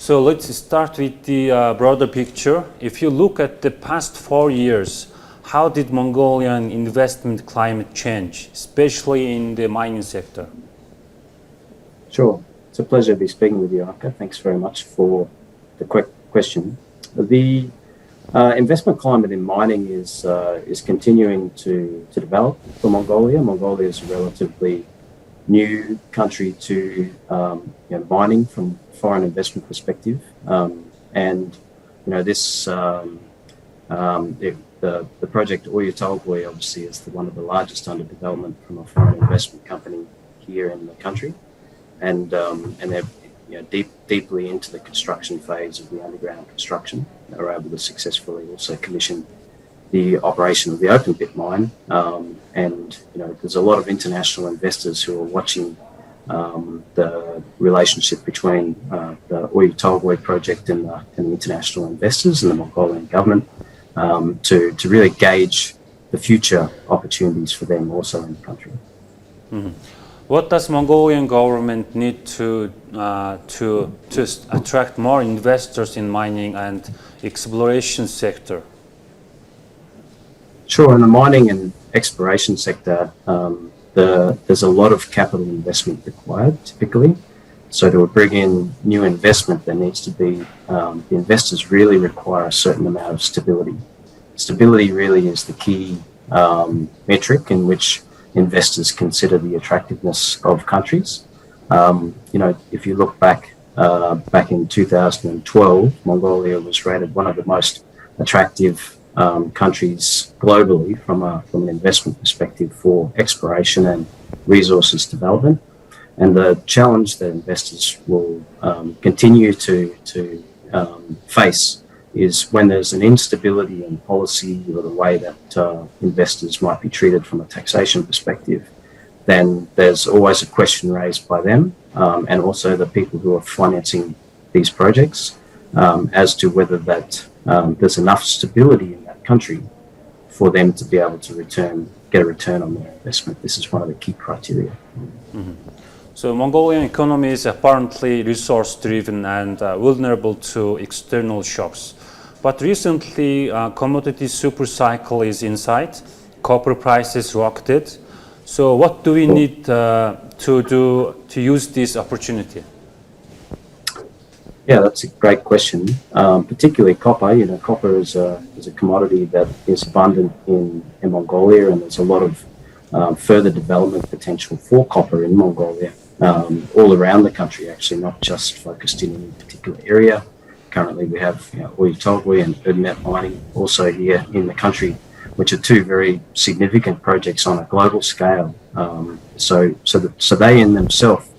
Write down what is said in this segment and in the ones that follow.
So let's start with the broader picture. If you look at the past 4 years, how did Mongolian investment climate change, especially in the mining sector? Sure. It's a pleasure to be speaking with you, Anka. Thanks very much for the quick question. The investment climate in mining is continuing to develop for Mongolia. Mongolia is a relatively new country to mining from foreign investment perspective, and this the project Oyu Tolgoi obviously is one of the largest under development from a foreign investment company here in the country, and they're deeply into the construction phase of the underground construction. They were able to successfully also commission the operation of the open pit mine, and there's a lot of international investors who are watching the relationship between the Oyu Tolgoi project and the international investors and the Mongolian government to really gauge the future opportunities for them also in the country. Mm-hmm. What does Mongolian government need to attract more investors in mining and exploration sector? Sure, in the mining and exploration sector, there's a lot of capital investment required typically. So to bring in new investment, there needs to be, the investors really require a certain amount of stability. Stability really is the key metric in which investors consider the attractiveness of countries. If you look back in 2012, Mongolia was rated one of the most attractive countries globally from an investment perspective for exploration and resources development. And the challenge that investors will continue to face is when there's an instability in policy or the way that investors might be treated from a taxation perspective, then there's always a question raised by them and also the people who are financing these projects as to whether that there's enough stability in that country for them to be able to get a return on their investment. This is one of the key criteria. Mm-hmm. So Mongolian economy is apparently resource-driven and vulnerable to external shocks. But recently, commodity supercycle is in sight. Copper prices rocketed. So what do we need to do to use this opportunity? Yeah, that's a great question. Particularly copper. Copper is a commodity that is abundant in Mongolia, and there's a lot of further development potential for copper in Mongolia, all around the country, actually, not just focused in any particular area. Currently, we have Oyu Tolgoi and Udmet mining also here in the country, which are two very significant projects on a global scale. So they in themselves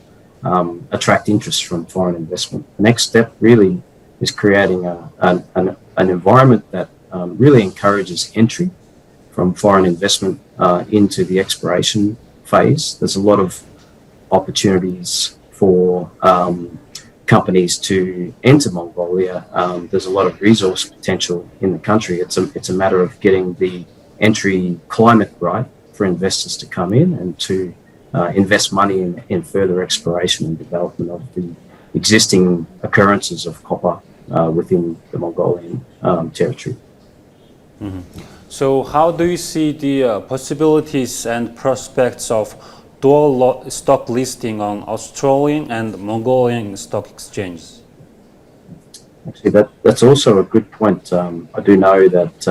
attract interest from foreign investment. The next step really is creating an environment that really encourages entry from foreign investment into the exploration phase. There's a lot of opportunities for companies to enter Mongolia. There's a lot of resource potential in the country. It's a matter of getting the entry climate right for investors to come in and to invest money in further exploration and development of the existing occurrences of copper within the Mongolian territory. Mm-hmm. So how do you see the possibilities and prospects of dual stock listing on Australian and Mongolian stock exchanges? Actually, that's also a good point. I do know that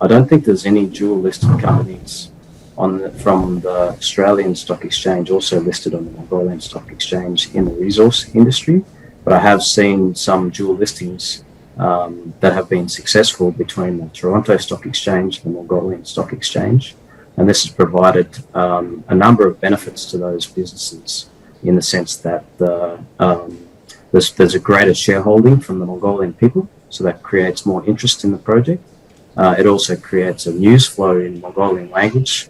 I don't think there's any dual listed companies from the Australian Stock Exchange also listed on the Mongolian Stock Exchange in the resource industry, but I have seen some dual listings that have been successful between the Toronto Stock Exchange and the Mongolian Stock Exchange, and this has provided a number of benefits to those businesses in the sense that there's a greater shareholding from the Mongolian people, so that creates more interest in the project. It also creates a news flow in Mongolian language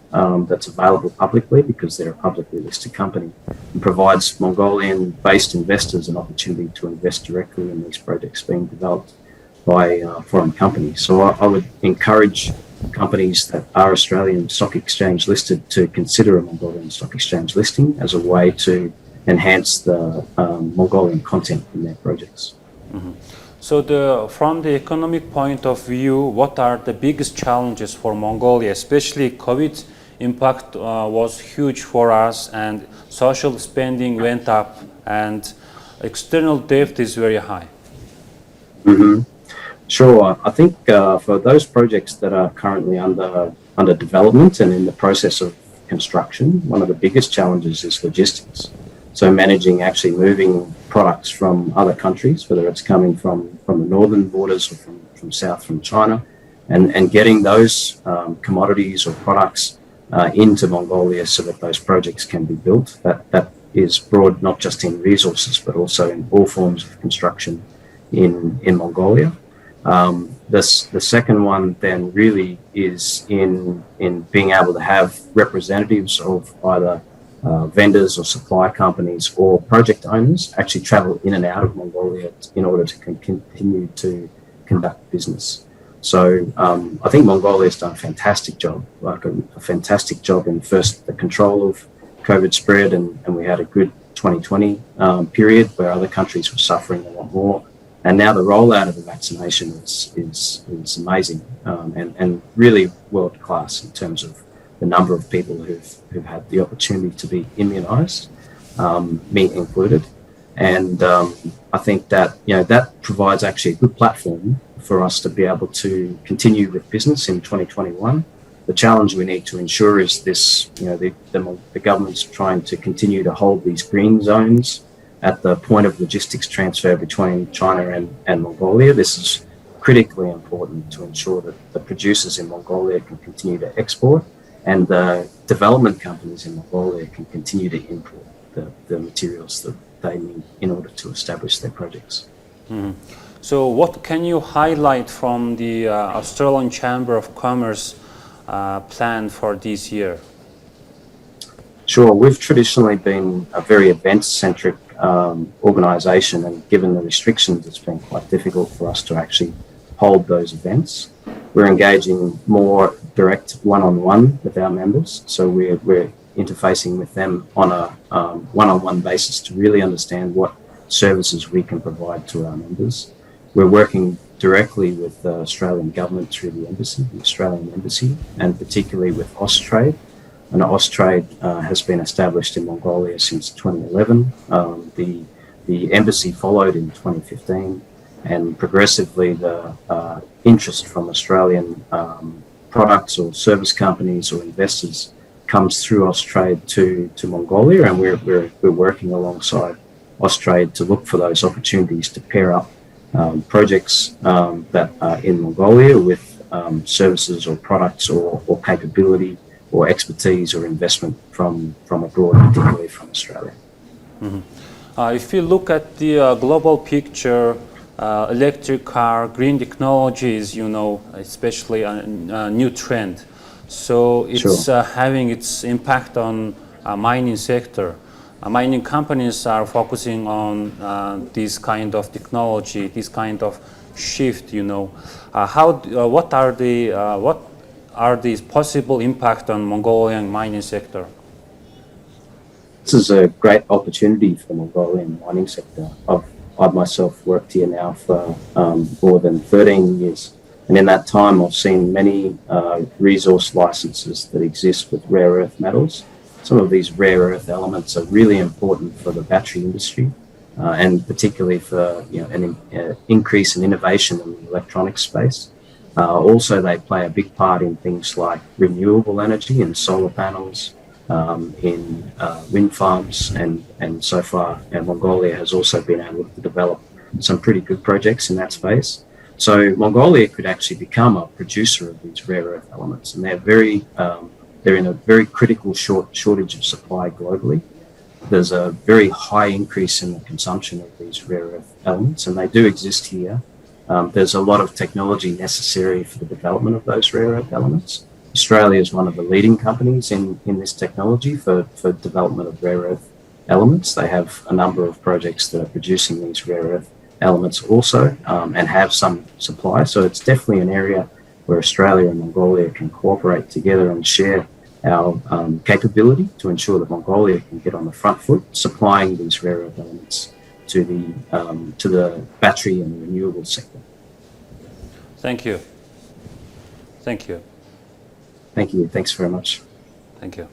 that's available publicly because they're a publicly listed company, and provides Mongolian-based investors an opportunity to invest directly in these projects being developed by foreign companies. So I would encourage companies that are Australian Stock Exchange listed to consider a Mongolian Stock Exchange listing as a way to enhance the Mongolian content in their projects. So from the economic point of view, what are the biggest challenges for Mongolia? Especially COVID impact was huge for us, and social spending went up, and external debt is very high. Sure. I think for those projects that are currently under development and in the process of construction, one of the biggest challenges is logistics. So managing actually moving products from other countries, whether it's coming from the northern borders or from south from China, and getting those commodities or products into Mongolia so that those projects can be built. That is broad not just in resources but also in all forms of construction in Mongolia. The second one then really is in being able to have representatives of either vendors or supply companies or project owners actually travel in and out of Mongolia in order to continue to conduct business. So I think Mongolia has done a fantastic job, like a fantastic job in first the control of COVID spread, and we had a good 2020 period where other countries were suffering a lot more. And now the rollout of the vaccination is amazing and really world class in terms of the number of people who've had the opportunity to be immunised, me included. And I think that that provides actually a good platform for us to be able to continue with business in 2021. The challenge we need to ensure is this: the government's trying to continue to hold these green zones at the point of logistics transfer between China and Mongolia. This is critically important to ensure that the producers in Mongolia can continue to export, and the development companies in Mongolia can continue to import the materials that they need in order to establish their projects. So what can you highlight from the Australian Chamber of Commerce plan for this year? Sure. We've traditionally been a very event-centric organisation, and given the restrictions, it's been quite difficult for us to actually hold those events. We're engaging more direct one-on-one with our members, so we're interfacing with them on a one-on-one basis to really understand what services we can provide to our members. We're working directly with the Australian government through the Australian Embassy, and particularly with AustTrade. And AustTrade has been established in Mongolia since 2011. The embassy followed in 2015, and progressively the interest from Australian products or service companies or investors comes through AustTrade to Mongolia, and we're working alongside AustTrade to look for those opportunities to pair up projects that are in Mongolia with services or products or capability or expertise or investment from abroad, particularly from Australia. If you look at the global picture, electric car, green technologies, especially a new trend. So it's having its impact on mining sector. Mining companies are focusing on this kind of technology, this kind of shift. What are the possible impact on Mongolian mining sector? This is a great opportunity for the Mongolian mining sector. I've myself worked here now for more than 13 years. And in that time, I've seen many resource licenses that exist with rare earth metals. Some of these rare earth elements are really important for the battery industry, and particularly for an increase in innovation in the electronics space. Also, they play a big part in things like renewable energy and solar panels, in wind farms, and so far Mongolia has also been able to develop some pretty good projects in that space. So Mongolia could actually become a producer of these rare earth elements, and they're in a very critical shortage of supply globally. There's a very high increase in the consumption of these rare earth elements, and they do exist here. There's a lot of technology necessary for the development of those rare earth elements. Australia is one of the leading companies in this technology for development of rare earth elements. They have a number of projects that are producing these rare earth elements also, and have some supply. So it's definitely an area where Australia and Mongolia can cooperate together and share our capability to ensure that Mongolia can get on the front foot supplying these rare earth elements to the battery and the renewable sector. Thank you. Thank you. Thank you. Thanks very much. Thank you.